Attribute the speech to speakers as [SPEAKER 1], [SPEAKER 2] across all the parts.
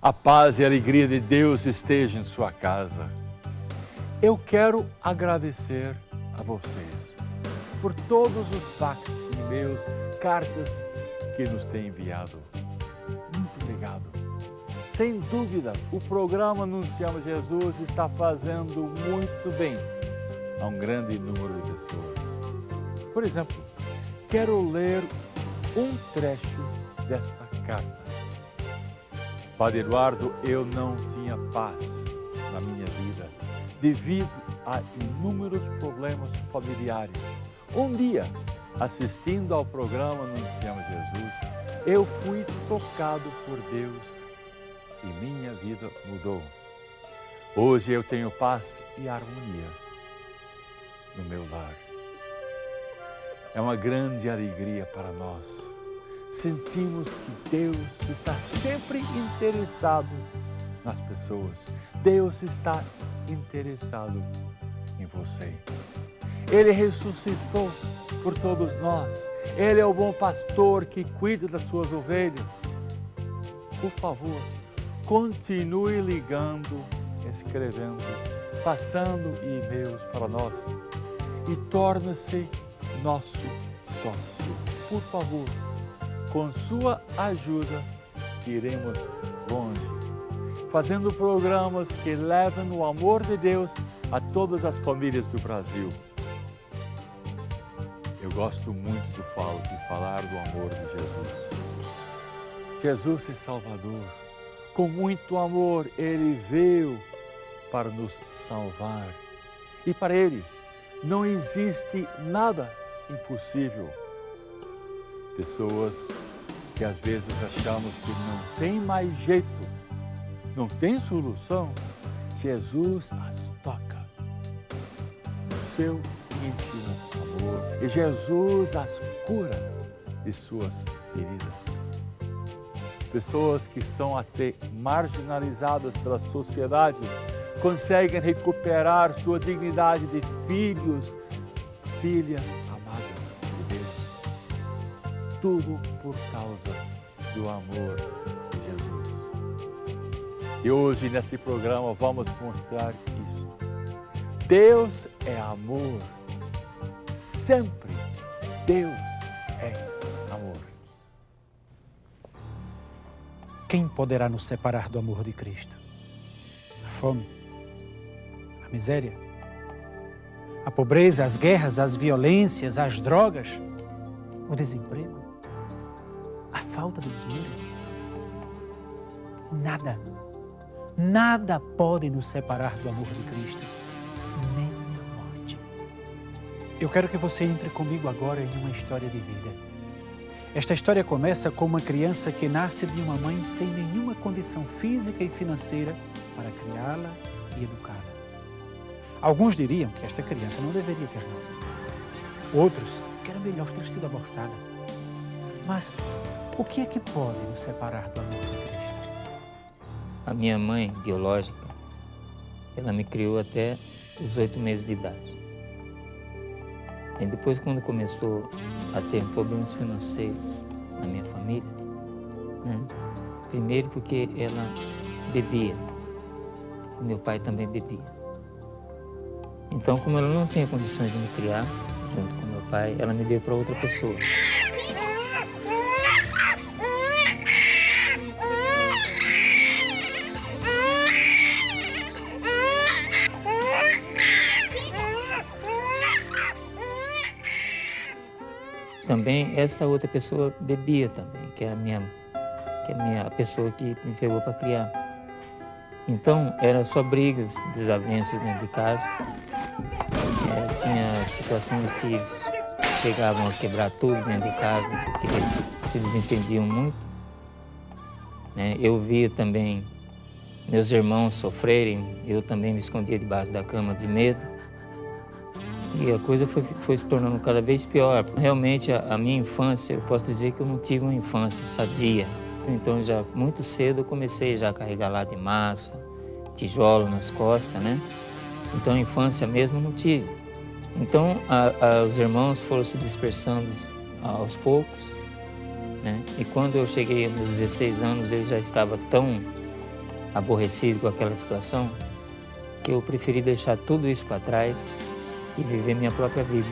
[SPEAKER 1] A paz e a alegria de Deus estejam em sua casa. Eu quero agradecer a vocês por todos os fax, e-mails, cartas que nos têm enviado. Muito obrigado. Sem dúvida, o programa Anunciamos Jesus está fazendo muito bem a um grande número de pessoas. Por exemplo, quero ler um trecho desta carta. Padre Eduardo, eu não tinha paz na minha vida devido a inúmeros problemas familiares. Um dia, assistindo ao programa Anunciamos Jesus, eu fui tocado por Deus e minha vida mudou. Hoje eu tenho paz e harmonia no meu lar. É uma grande alegria para nós. Sentimos que Deus está sempre interessado nas pessoas. Deus está interessado em você. Ele ressuscitou por todos nós. Ele é o bom pastor que cuida das suas ovelhas. Por favor, continue ligando, escrevendo, passando e-mails para nós e torne-se nosso sócio. Por favor, com sua ajuda, iremos longe, fazendo programas que levam o amor de Deus a todas as famílias do Brasil. Eu gosto muito de falar do amor de Jesus. Jesus é Salvador. Com muito amor, Ele veio para nos salvar. E para Ele não existe nada impossível. Pessoas que às vezes achamos que não tem mais jeito, não tem solução, Jesus as toca no seu íntimo amor e Jesus as cura de suas feridas. Pessoas que são até marginalizadas pela sociedade conseguem recuperar sua dignidade de filhos, filhas amadas de Deus. Tudo por causa do amor de Jesus. E hoje, nesse programa, vamos mostrar isso. Deus é amor. Sempre Deus é amor.
[SPEAKER 2] Quem poderá nos separar do amor de Cristo? A fome, a miséria, a pobreza, as guerras, as violências, as drogas, o desemprego, a falta de dinheiro. Nada pode nos separar do amor de Cristo, nem a morte. Eu quero que você entre comigo agora em uma história de vida. Esta história começa com uma criança que nasce de uma mãe sem nenhuma condição física e financeira para criá-la e educá-la. Alguns diriam que esta criança não deveria ter nascido. Outros que era melhor ter sido abortada. Mas o que é que pode nos separar do amor de Cristo?
[SPEAKER 3] A minha mãe biológica, ela me criou até os 8 meses de idade. E depois, quando começou a ter problemas financeiros na minha família, né? Primeiro porque ela bebia, meu pai também bebia. Então, como ela não tinha condições de me criar junto com meu pai, ela me deu para outra pessoa. Também essa outra pessoa bebia também, que é a pessoa que me pegou para criar. Então, era só brigas, desavenças dentro de casa. Tinha situações que eles chegavam a quebrar tudo dentro de casa, porque se desentendiam muito. Né? Eu via também meus irmãos sofrerem, eu também me escondia debaixo da cama de medo. E a coisa foi se tornando cada vez pior. Realmente, a minha infância, eu posso dizer que eu não tive uma infância sadia. Então, já muito cedo, eu comecei já a carregar lá de massa, tijolo nas costas, né? Então, a infância mesmo eu não tive. Então, os irmãos foram se dispersando aos poucos, né? E quando eu cheguei aos 16 anos, eu já estava tão aborrecido com aquela situação, que eu preferi deixar tudo isso para trás e viver minha própria vida.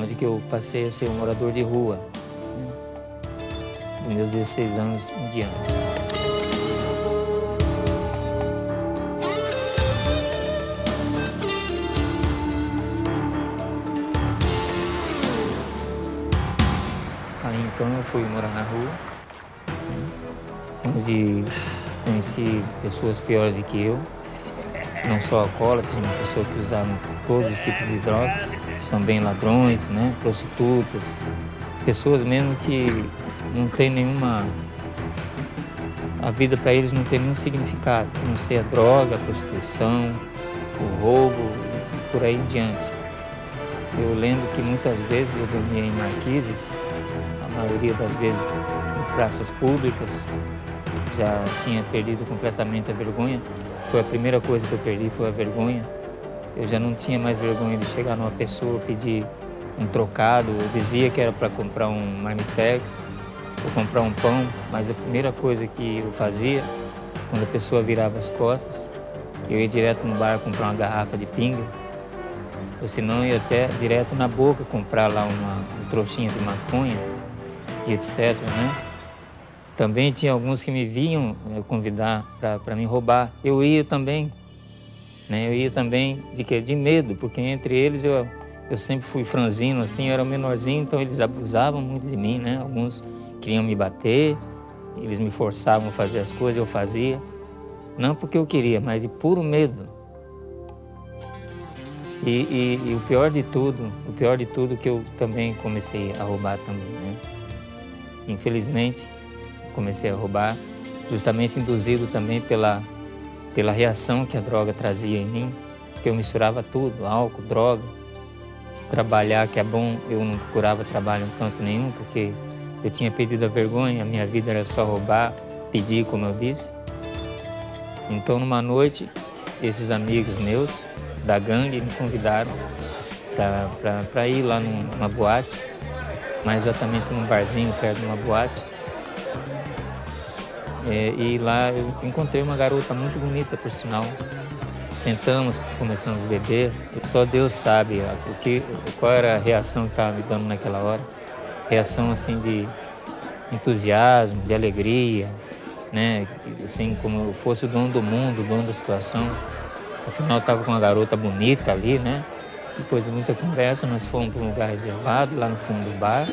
[SPEAKER 3] Onde que eu passei a ser um morador de rua, dos meus 16 anos em diante. Aí então eu fui morar na rua, onde conheci pessoas piores do que eu, não só alcoólatras, mas pessoas que usavam todos os tipos de drogas, também ladrões, né, prostitutas, pessoas mesmo que não tem nenhuma... A vida para eles não tem nenhum significado, a não ser a droga, a prostituição, o roubo e por aí em diante. Eu lembro que muitas vezes eu dormia em marquises, a maioria das vezes em praças públicas, já tinha perdido completamente a vergonha. Foi a primeira coisa que eu perdi, foi a vergonha. Eu já não tinha mais vergonha de chegar numa pessoa, pedir um trocado. Eu dizia que era para comprar um marmitex ou comprar um pão, mas a primeira coisa que eu fazia, quando a pessoa virava as costas, eu ia direto no bar comprar uma garrafa de pinga, ou senão ia até direto na boca comprar lá uma trouxinha de maconha e etc, né? Também tinha alguns que me vinham convidar para me roubar. Eu ia também, né? Eu ia também de medo, porque entre eles eu sempre fui franzino, assim, eu era o menorzinho, então eles abusavam muito de mim, né? Alguns queriam me bater, eles me forçavam a fazer as coisas, eu fazia. Não porque eu queria, mas de puro medo. E o pior de tudo que eu também comecei a roubar também, né? Infelizmente, comecei a roubar, justamente induzido também pela reação que a droga trazia em mim, que eu misturava tudo, álcool, droga. Trabalhar, que é bom, eu não procurava trabalho em canto nenhum, porque eu tinha perdido a vergonha, a minha vida era só roubar, pedir, como eu disse. Então, numa noite, esses amigos meus da gangue me convidaram para ir lá numa boate, mais exatamente num barzinho perto de uma boate. E lá eu encontrei uma garota muito bonita, por sinal. Sentamos, começamos a beber. Só Deus sabe qual era a reação que estava me dando naquela hora. Reação assim de entusiasmo, de alegria, né? Assim como eu fosse o dono do mundo, o dono da situação. Afinal, eu estava com uma garota bonita ali, né? Depois de muita conversa, nós fomos para um lugar reservado, lá no fundo do bar.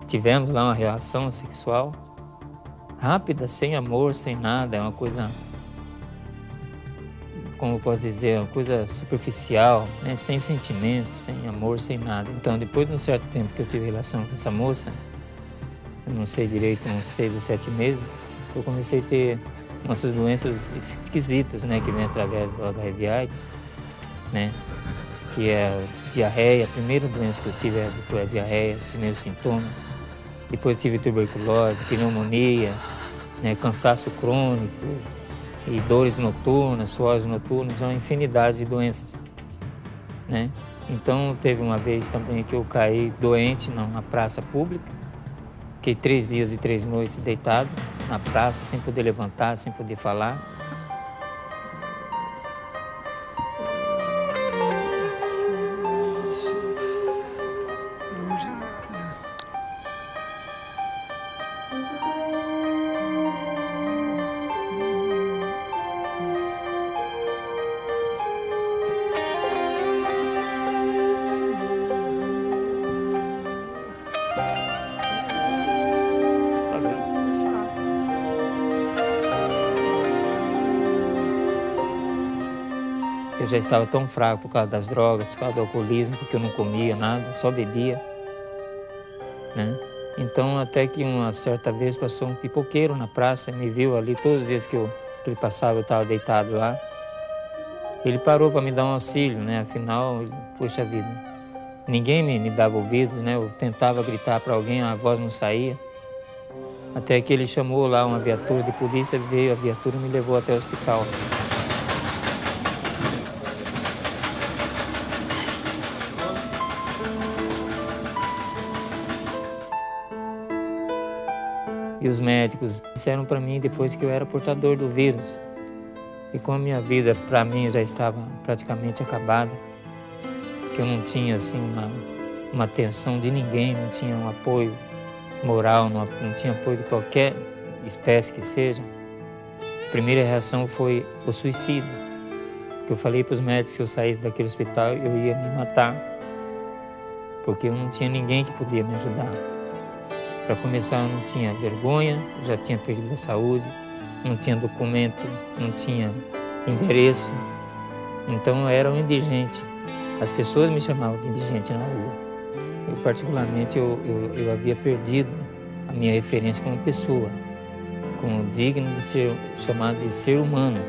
[SPEAKER 3] Tivemos lá uma relação sexual rápida, sem amor, sem nada. É uma coisa, como eu posso dizer, uma coisa superficial, né? Sem sentimentos, sem amor, sem nada. Então, depois de um certo tempo que eu tive relação com essa moça, eu não sei direito, uns 6 ou 7 meses, eu comecei a ter essas doenças esquisitas, né? Que vem através do HIV/AIDS, né? Que é a diarreia. A primeira doença que eu tive foi a diarreia, o primeiro sintoma. Depois tive tuberculose, pneumonia, né, cansaço crônico, e dores noturnas, suores noturnos, uma infinidade de doenças, né? Então, teve uma vez também que eu caí doente numa praça pública. Fiquei 3 dias e 3 noites deitado na praça, sem poder levantar, sem poder falar. Eu já estava tão fraco por causa das drogas, por causa do alcoolismo, porque eu não comia nada, só bebia, né? Então, até que uma certa vez passou um pipoqueiro na praça, me viu ali, todos os dias que ele passava, eu estava deitado lá. Ele parou para me dar um auxílio, né? Afinal, puxa vida, ninguém me dava ouvidos, né? Eu tentava gritar para alguém, a voz não saía. Até que ele chamou lá uma viatura de polícia, veio a viatura e me levou até o hospital. E os médicos disseram para mim depois que eu era portador do vírus. E como a minha vida, para mim, já estava praticamente acabada, que eu não tinha assim uma atenção de ninguém, não tinha um apoio moral, não tinha apoio de qualquer espécie que seja, a primeira reação foi o suicídio. Eu falei para os médicos que se eu saísse daquele hospital eu ia me matar, porque eu não tinha ninguém que podia me ajudar. Para começar, eu não tinha vergonha, já tinha perdido a saúde, não tinha documento, não tinha endereço, então eu era um indigente. As pessoas me chamavam de indigente na rua. Eu, particularmente, eu havia perdido a minha referência como pessoa, como digno de ser chamado de ser humano,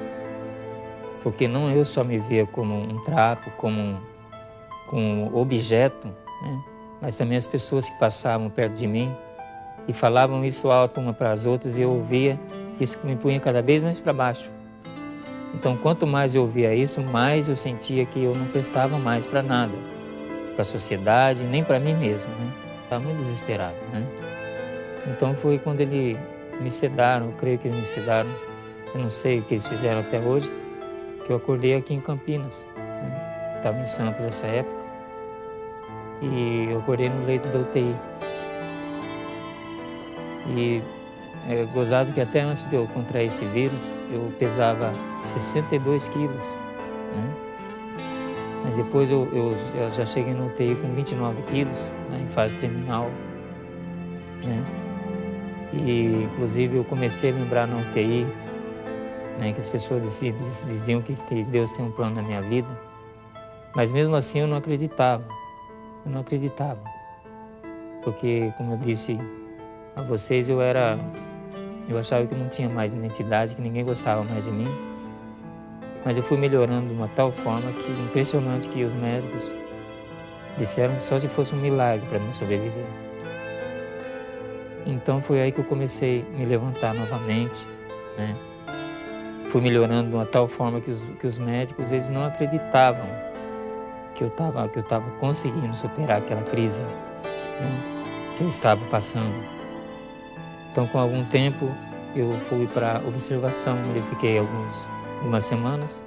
[SPEAKER 3] porque não eu só me via como um trapo, como um objeto, né? Mas também as pessoas que passavam perto de mim e falavam isso alto uma para as outras e eu ouvia, isso que me punha cada vez mais para baixo. Então, quanto mais eu ouvia isso, mais eu sentia que eu não prestava mais para nada, para a sociedade, nem para mim mesmo, né? Estava muito desesperado, né? Então foi quando eles me sedaram, eu creio que eles me sedaram, eu não sei o que eles fizeram até hoje, que eu acordei aqui em Campinas, né? Estava em Santos nessa época, e eu acordei no leito da UTI. E é gozado que até antes de eu contrair esse vírus, eu pesava 62 quilos, né? Mas depois eu já cheguei no UTI com 29 quilos, né, em fase terminal, né? E inclusive eu comecei a lembrar na UTI, né, que as pessoas diziam que Deus tem um plano na minha vida, mas mesmo assim eu não acreditava, porque como eu disse a vocês, eu achava que não tinha mais identidade, que ninguém gostava mais de mim. Mas eu fui melhorando de uma tal forma que impressionante que os médicos disseram que só se fosse um milagre para mim sobreviver. Então foi aí que eu comecei a me levantar novamente, né? Fui melhorando de uma tal forma que os médicos eles não acreditavam que eu estava conseguindo superar aquela crise, né, que eu estava passando. Então, com algum tempo, eu fui para observação, onde eu fiquei algumas semanas.